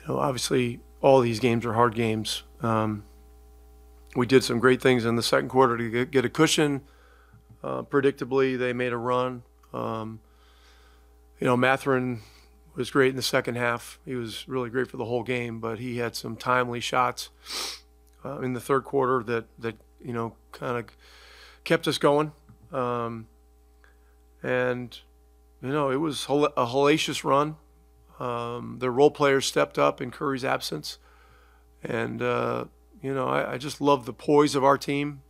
obviously all these games are hard games. We did some great things in the second quarter to get a cushion. Predictably, they made a run. Mathurin was great in the second half. He was really great for the whole game, but he had some timely shots in the third quarter that kind of kept us going. And it was a hellacious run. The role players stepped up in Curry's absence. And, I just love the poise of our team.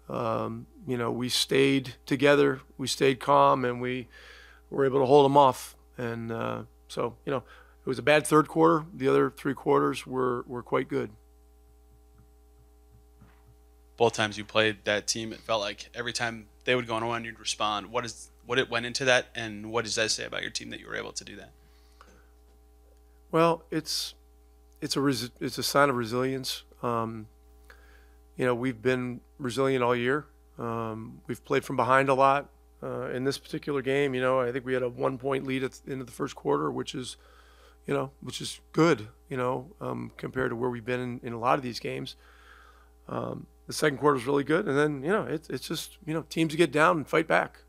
We stayed together, we stayed calm, and we were able to hold them off. And it was a bad third quarter. The other three quarters were quite good. Both times you played that team, it felt like every time they would go on a run, you'd respond. What it went into that, and what does that say about your team that you were able to do that? Well, it's a sign of resilience. We've been resilient all year. We've played from behind a lot. In this particular game, I think we had a 1-point lead at the end of the first quarter, which is good, compared to where we've been in a lot of these games. The second quarter was really good, and then it's just teams get down and fight back.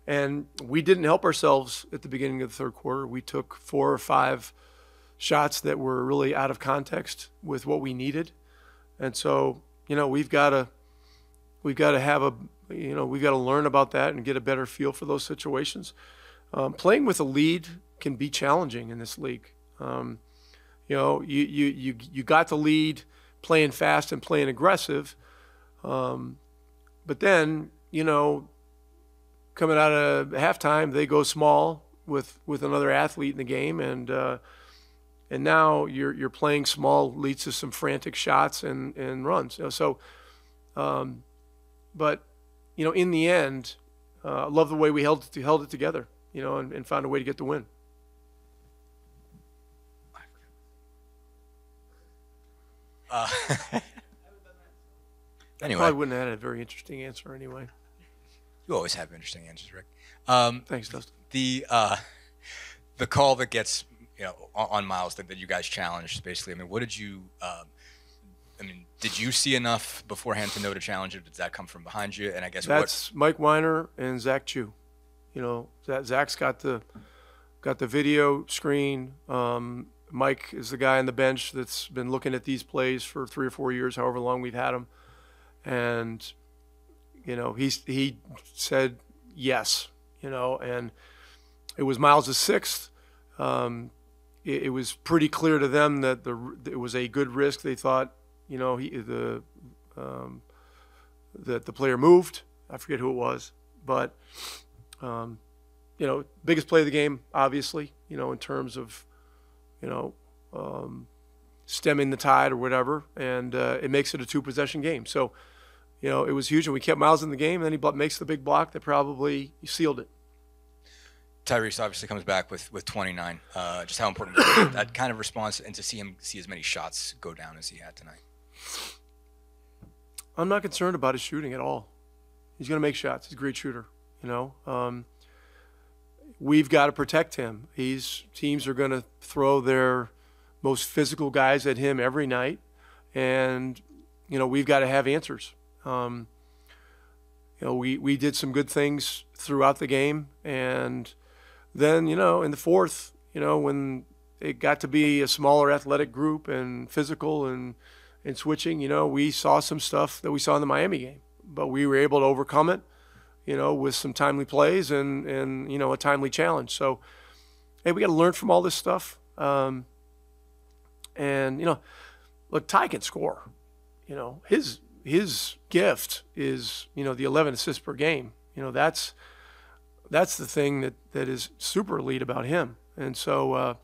And we didn't help ourselves at the beginning of the third quarter. We took 4 or 5 shots that were really out of context with what we needed, and so we've got to learn about that and get a better feel for those situations. Playing with a lead can be challenging in this league. You got the lead playing fast and playing aggressive, but then coming out of halftime they go small with another athlete in the game, and now you're playing small leads to some frantic shots and runs. But in the end, I love the way we held it together, and found a way to get the win. Anyway, probably wouldn't have had a very interesting answer anyway. You always have interesting answers, Rick. Thanks, Dustin. The call that gets on Myles that you guys challenged, basically. I mean, what did you? Did you see enough beforehand to know to challenge it? Did that come from behind you? And I guess that's Mike Weiner and Zach Chu. Zach's got the video screen. Mike is the guy on the bench that's been looking at these plays for 3 or 4 years, however long we've had him. And, he said yes, and it was Myles' 6th. It was pretty clear to them that it was a good risk. They thought, that the player moved. I forget who it was, but, biggest play of the game, obviously, in terms of, stemming the tide or whatever, and it makes it a 2-possession game. So, it was huge, and we kept Myles in the game, and then he makes the big block that probably sealed it. Tyrese obviously comes back with 29. Just how important is that kind of response, and to see as many shots go down as he had tonight? I'm not concerned about his shooting at all. He's going to make shots. He's a great shooter. We've got to protect him. Teams are going to throw their most physical guys at him every night, and we've got to have answers. We did some good things throughout the game, and then in the fourth, when it got to be a smaller athletic group and physical and switching, we saw some stuff that we saw in the Miami game, but we were able to overcome it, with some timely plays and a timely challenge. So, hey, we got to learn from all this stuff. And look, Ty can score. His gift is, the 11 assists per game. That's the thing that is super elite about him. And so,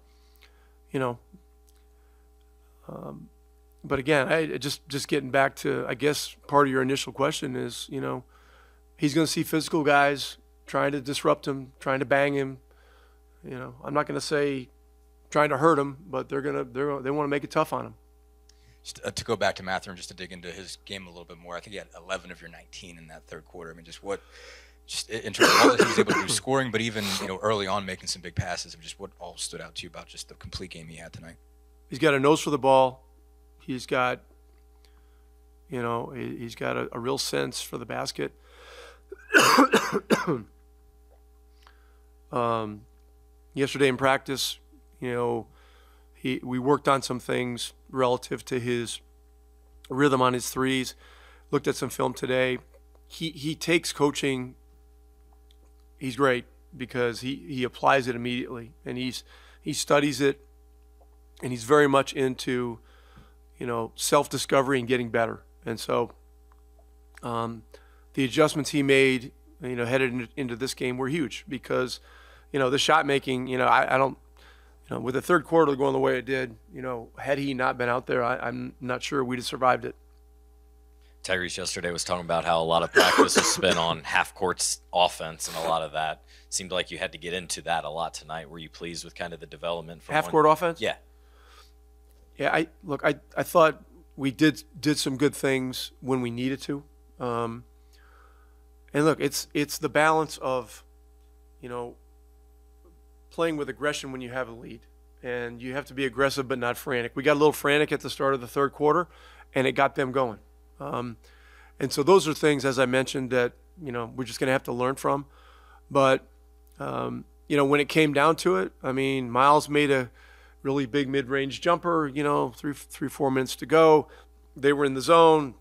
but again, I just getting back to, I guess, part of your initial question is, he's going to see physical guys trying to disrupt him, trying to bang him. I'm not going to say trying to hurt him, but they want to make it tough on him. Just, to go back to Mathurin, just to dig into his game a little bit more, I think he had 11 of your 19 in that third quarter. I mean, just what just in terms of all that he was able to do scoring, but even early on making some big passes. And just what all stood out to you about just the complete game he had tonight? He's got a nose for the ball. He's got, he's got a real sense for the basket. Yesterday in practice, we worked on some things relative to his rhythm on his threes. Looked at some film today. He takes coaching. He's great because he applies it immediately, and he studies it, and he's very much into self-discovery and getting better. And so the adjustments he made headed into this game were huge because the shot making, I don't, with the third quarter going the way it did, had he not been out there, I'm not sure we'd have survived it. Tyrese yesterday was talking about how a lot of practice was spent on half-court offense, and a lot of that seemed like you had to get into that a lot tonight. Were you pleased with kind of the development from half-court offense? Yeah. Yeah, I thought we did some good things when we needed to. And look, it's the balance of, playing with aggression when you have a lead. And you have to be aggressive but not frantic. We got a little frantic at the start of the third quarter, and it got them going. And so those are things, as I mentioned, that, we're just going to have to learn from. But, when it came down to it, Myles made a really big mid-range jumper, 3-4 minutes to go. They were in the zone.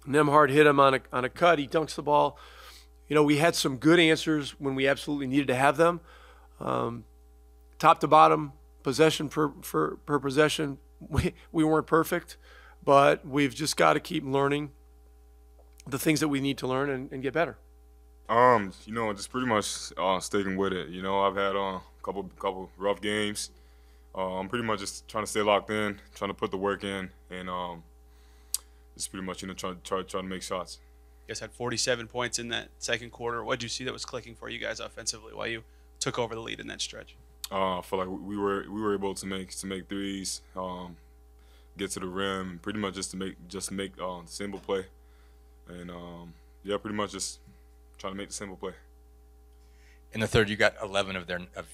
Nembhard hit him on a cut. He dunks the ball. We had some good answers when we absolutely needed to have them. Top to bottom, possession per possession, we weren't perfect, but we've just got to keep learning the things that we need to learn and get better. Just pretty much sticking with it. I've had a couple rough games. I'm pretty much just trying to stay locked in, trying to put the work in, and just pretty much try to make shots. You guys had 47 points in that second quarter. What did you see that was clicking for you guys offensively while you took over the lead in that stretch? I feel like we were able to make threes, get to the rim, pretty much just to make the simple play, and pretty much just trying to make the simple play. In the third, you got 11 of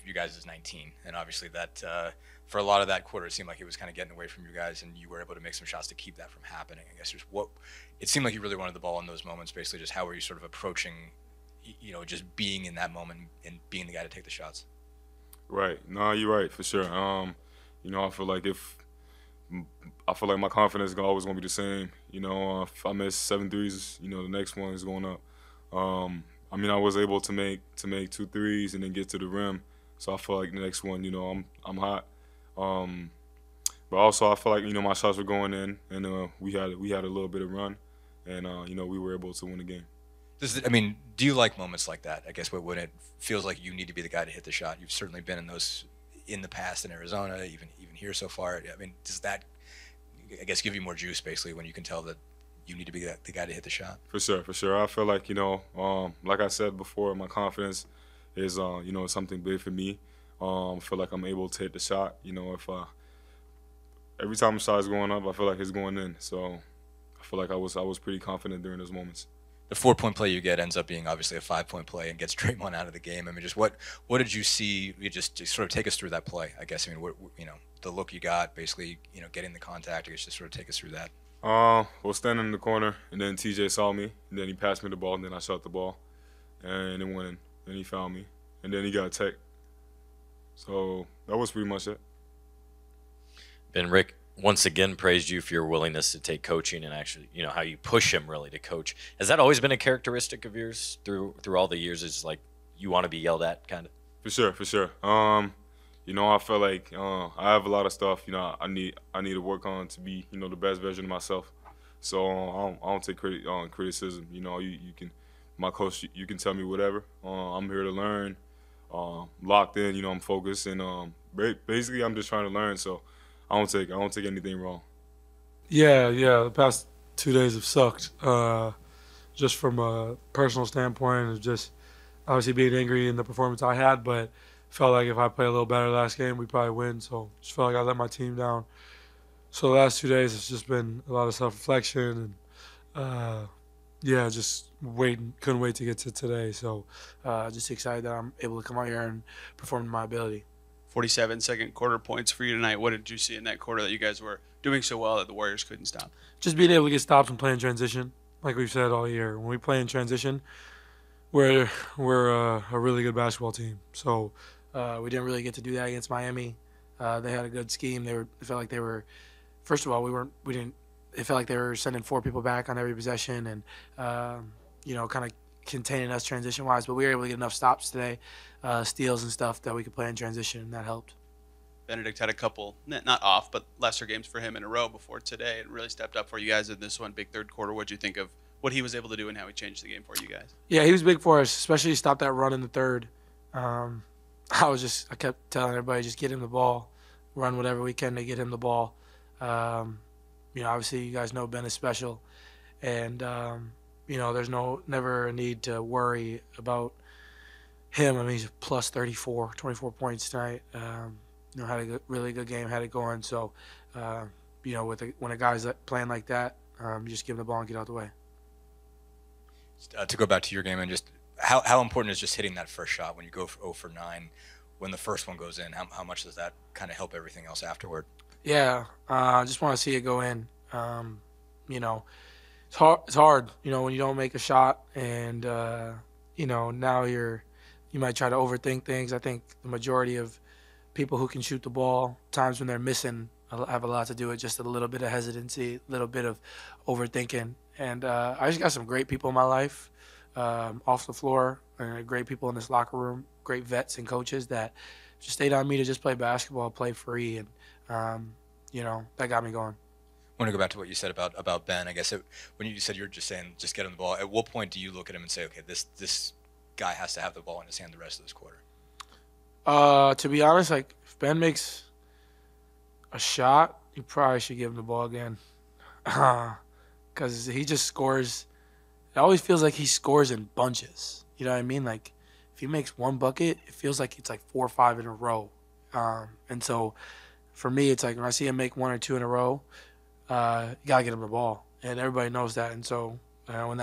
you guys' 19, and obviously that for a lot of that quarter, it seemed like it was kind of getting away from you guys, and you were able to make some shots to keep that from happening. I guess it seemed like you really wanted the ball in those moments. Basically, just how were you sort of approaching, just being in that moment and being the guy to take the shots? Right. No, you're right for sure. I feel like my confidence is always gonna be the same. If I miss 7 threes, the next one is going up. I was able to make 2 threes and then get to the rim, so I feel like the next one, I'm hot. But also I feel like my shots were going in, and we had a little bit of run, and we were able to win the game. Do you like moments like that? I guess when it feels like you need to be the guy to hit the shot. You've certainly been in those in the past in Arizona, even here so far. Does that, I guess, give you more juice basically when you can tell that you need to be the guy to hit the shot? For sure. I feel like like I said before, my confidence is something big for me. I feel like I'm able to hit the shot. If every time the shot is going up, I feel like it's going in. So I feel like I was pretty confident during those moments. The 4-point play you get ends up being obviously a 5-point play and gets Draymond out of the game. Just what did you see? You just sort of take us through that play. I guess the look you got, basically getting the contact. I guess just sort of take us through that. Standing in the corner, and then TJ saw me, and then he passed me the ball, and then I shot the ball, and it went in, and he found me, and then he got tech. So that was pretty much it. Ben, Rick once again praised you for your willingness to take coaching and actually, how you push him really to coach. Has that always been a characteristic of yours through all the years? Is like you want to be yelled at, kind of? For sure. I feel like I have a lot of stuff, I need to work on to be, the best version of myself. So I don't take criticism. You can, my coach, you can tell me whatever. I'm here to learn. Locked in, I'm focused, and basically I'm just trying to learn. So I don't take anything wrong. Yeah. The past 2 days have sucked. Just from a personal standpoint, of just obviously being angry in the performance I had, but felt like if I played a little better last game, we'd probably win. So just felt like I let my team down. So the last 2 days, it's just been a lot of self-reflection and, Yeah, just couldn't wait to get to today. So just excited that I'm able to come out here and perform to my ability. 47 second quarter points for you tonight. What did you see in that quarter that you guys were doing so well that the Warriors couldn't stop? Just being able to get stops and play in transition, like we've said all year. When we play in transition, we're a really good basketball team. So we didn't really get to do that against Miami. They had a good scheme. It felt like they were. First of all, we didn't. It felt like they were sending 4 people back on every possession and, kind of containing us transition-wise. But we were able to get enough stops today, steals and stuff, that we could play in transition, and that helped. Bennedict had a couple, not off, but lesser games for him in a row before today and really stepped up for you guys in this one, big third quarter. What did you think of what he was able to do and how he changed the game for you guys? Yeah, he was big for us, especially he stopped that run in the third. I kept telling everybody, just get him the ball, run whatever we can to get him the ball. Obviously you guys know Ben is special, and there's never a need to worry about him. I mean, he's plus 24 points tonight. Had a really good game, had it going. So, when a guy's playing like that, you just give him the ball and get out the way. To go back to your game, and just how important is just hitting that first shot when you go for 0 for 9, when the first one goes in? How much does that kind of help everything else afterward? Yeah, I just want to see it go in. It's hard, when you don't make a shot, and now you might try to overthink things. I think the majority of people who can shoot the ball, times when they're missing, have a lot to do with just a little bit of hesitancy, a little bit of overthinking. And I just got some great people in my life, off the floor, and great people in this locker room, great vets and coaches that just stayed on me to just play basketball, play free, and that got me going. I want to go back to what you said about Ben. I guess when you said you're just saying just get him the ball, at what point do you look at him and say, okay, this guy has to have the ball in his hand the rest of this quarter? To be honest, if Ben makes a shot, you probably should give him the ball again, because he just scores. It always feels like he scores in bunches. You know what I mean? Like if he makes one bucket, it feels like it's like 4 or 5 in a row. And so for me, it's like when I see him make 1 or 2 in a row, you gotta get him the ball, and everybody knows that. And so when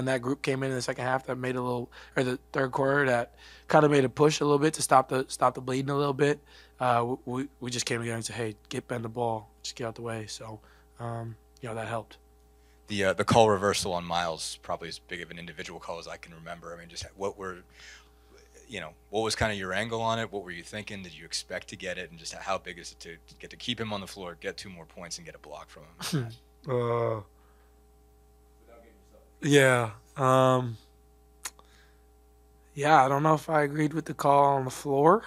that group came in the second half, that made the third quarter, that kind of made a push a little bit to stop the bleeding a little bit. We just came together and said, hey, get Ben the ball, just get out the way. So that helped. The call reversal on Myles, probably as big of an individual call as I can remember. I mean, just what was kind of your angle on it? What were you thinking? Did you expect to get it? And just how big is it to get to keep him on the floor, get 2 more points, and get a block from him? Yeah. I don't know if I agreed with the call on the floor.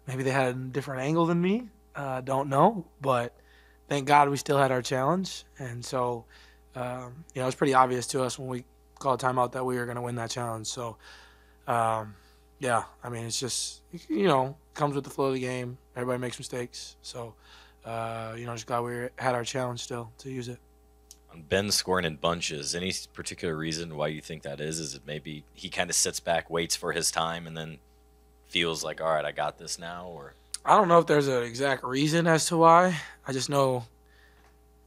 Maybe they had a different angle than me. Don't know, but thank God we still had our challenge. And so, it was pretty obvious to us when we called timeout that we were going to win that challenge. So, I mean, it's just, comes with the flow of the game. Everybody makes mistakes. So, just glad we had our challenge still to use it. On Ben scoring in bunches, any particular reason why you think that is? Is it maybe he kind of sits back, waits for his time, and then feels like, all right, I got this now? Or I don't know if there's an exact reason as to why. I just know,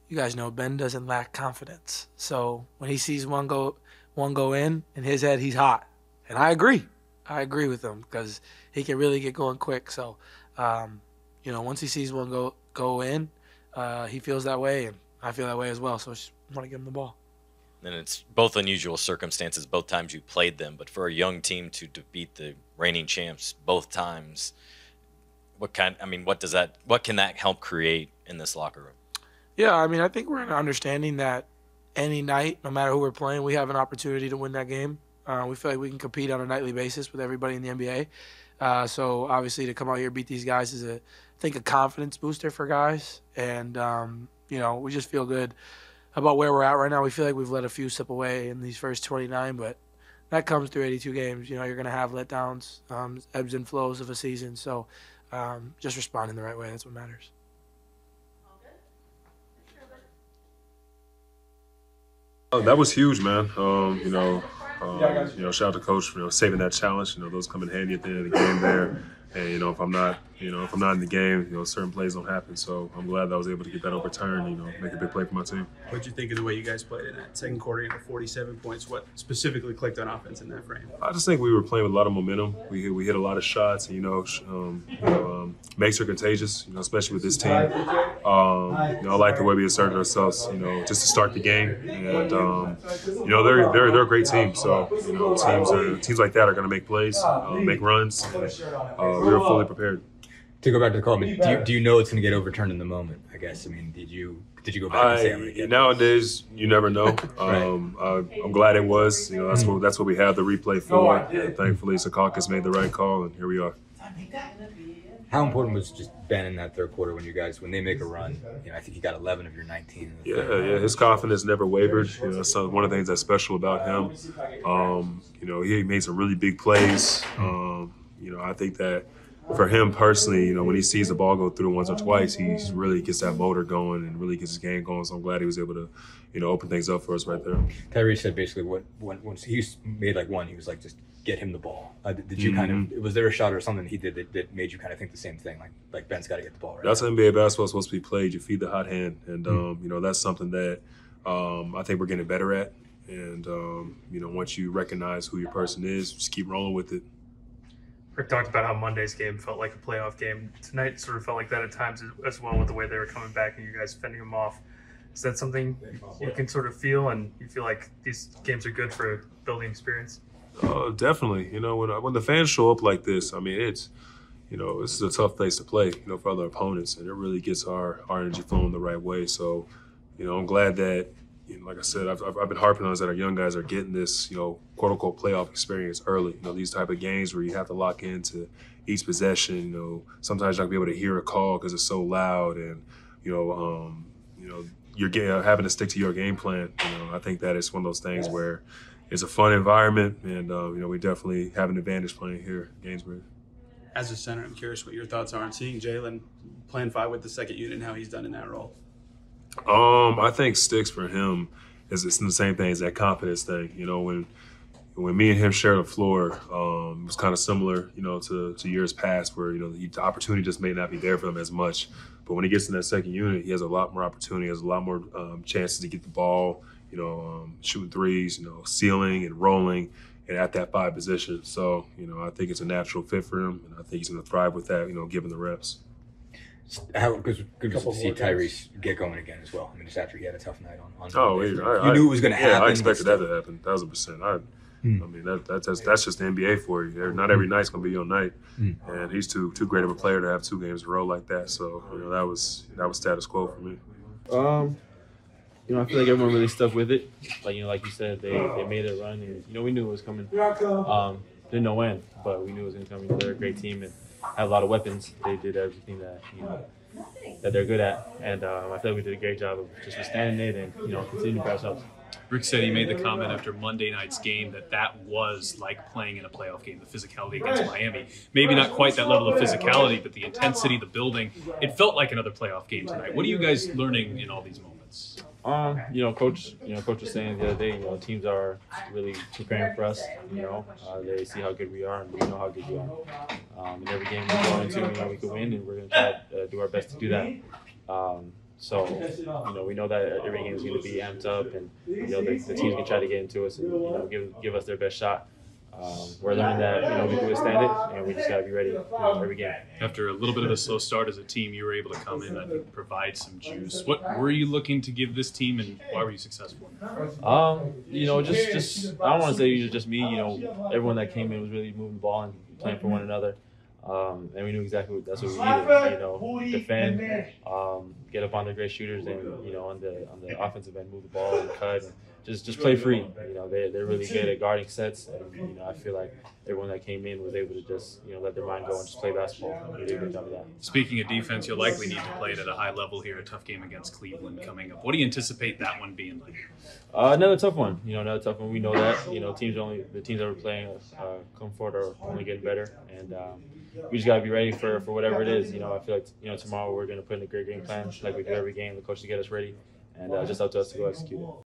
you guys know, Ben doesn't lack confidence. So when he sees one go in his head, he's hot. And I agree with him, because he can really get going quick. So, once he sees one go in, he feels that way, and I feel that way as well. So I just want to give him the ball. And it's both unusual circumstances, both times you played them, but for a young team to defeat the reigning champs both times, what can that help create in this locker room? Yeah, I mean, I think we're in an understanding that any night, no matter who we're playing, we have an opportunity to win that game. We feel like we can compete on a nightly basis with everybody in the NBA. So obviously to come out here and beat these guys is a confidence booster for guys. And, we just feel good about where we're at right now. We feel like we've let a few slip away in these first 29, but that comes through 82 games. You're going to have letdowns, ebbs and flows of a season. So just responding the right way, that's what matters. That was huge, man. Shout out to Coach for saving that challenge. Those come in handy at the end of the game there. And if I'm not if I'm not in the game, certain plays don't happen. So I'm glad that I was able to get that overturned, make a big play for my team. What'd you think of the way you guys played in that second quarter, 47 points? What specifically clicked on offense in that frame? I just think we were playing with a lot of momentum. We hit a lot of shots, and makes are contagious, especially with this team. I like the way we asserted ourselves, just to start the game, and they're a great team. So teams like that are going to make plays, make runs. And, we were fully prepared. To go back to the call, do you know it's going to get overturned in the moment? I guess. Did you go back and say I'm going to get nowadays you never know. I'm glad it was. That's what we have the replay for. And thankfully, Secaucus made the right call, and here we are. How important was just Ben in that third quarter when they make a run? I think he got 11 of your 19. Yeah. His confidence never wavered. That's one of the things that's special about him. He made some really big plays. I think that for him personally, when he sees the ball go through once or twice, he really gets that motor going and really gets his game going. So I'm glad he was able to, open things up for us right there. Tyrese said basically once he made one, he was like, just get him the ball. Did you was there a shot or something he did that made you kind of think the same thing? Like Ben's got to get the ball right. That's how NBA basketball is supposed to be played. You feed the hot hand, and that's something that I think we're getting better at. And once you recognize who your person is, just keep rolling with it. Rick talked about how Monday's game felt like a playoff game. Tonight sort of felt like that at times as well, with the way they were coming back and you guys fending them off. Is that something you can sort of feel, and you feel like these games are good for building experience? Definitely. When the fans show up like this, it's this is a tough place to play, for other opponents, and it really gets our energy flowing the right way. So, I'm glad that, like I said, I've been harping on this, that our young guys are getting this, quote unquote playoff experience early. These type of games where you have to lock into each possession. Sometimes you're not gonna be able to hear a call because it's so loud, and you're having to stick to your game plan. I think that it's one of those things where it's a fun environment, and we definitely have an advantage playing here at Gainesbury. As a center, I'm curious what your thoughts are on seeing Jalen playing 5 with the second unit and how he's done in that role. I think sticks for him is it's the same thing as that confidence thing. When me and him share the floor, it was kind of similar, to years past where, the opportunity just may not be there for him as much. But when he gets in that second unit, he has a lot more opportunity, has a lot more chances to get the ball, shooting threes, sealing and rolling, and at that 5 position. So, I think it's a natural fit for him, and I think he's going to thrive with that, given the reps. Good to see Tyrese get going again as well. Just after he had a tough night on Monday. You knew it was going to happen. Yeah, I expected that to happen, 1,000%. That's just the NBA for you. Not every night's going to be your night, and he's too great of a player to have 2 games in a row like that. So that was status quo for me. I feel like everyone really stuck with it. Like you said, they made a run, and we knew it was coming. Didn't know when, but we knew it was going to come. They're a great team and have a lot of weapons. They did everything that they're good at, and I feel like we did a great job of just withstanding it and continuing for ourselves. Rick said he made the comment after Monday night's game that was like playing in a playoff game, the physicality against Miami. Maybe not quite that level of physicality, but the intensity, the building, it felt like another playoff game tonight. What are you guys learning in all these moments? Coach was saying the other day, teams are really preparing for us. They see how good we are, and we know how good we are. And every game we go into, we can win, and we're going to try to do our best to do that. So, we know that every game is going to be amped up, and the teams can try to get into us and give us their best shot. We're learning that we can withstand it, and we just got to be ready every game. After a little bit of a slow start as a team, you were able to come in and provide some juice. What were you looking to give this team, and why were you successful? Just I don't want to say just me. Everyone that came in was really moving the ball and playing for one another. And we knew exactly that's what we needed. Defend, get up on the great shooters, and on the offensive end, move the ball and cut, and just play free. They're really good at guarding sets, and I feel like everyone that came in was able to just let their mind go and just play basketball. They did a good job of that. Speaking of defense, you'll likely need to play it at a high level here. A tough game against Cleveland coming up. What do you anticipate that one being like? Another tough one. Another tough one. We know that. The teams that we're playing come forward are only getting better, and we just got to be ready for whatever it is. I feel like tomorrow we're going to put in a great game plan like we do every game. The coach to get us ready, and just up to us to go execute it.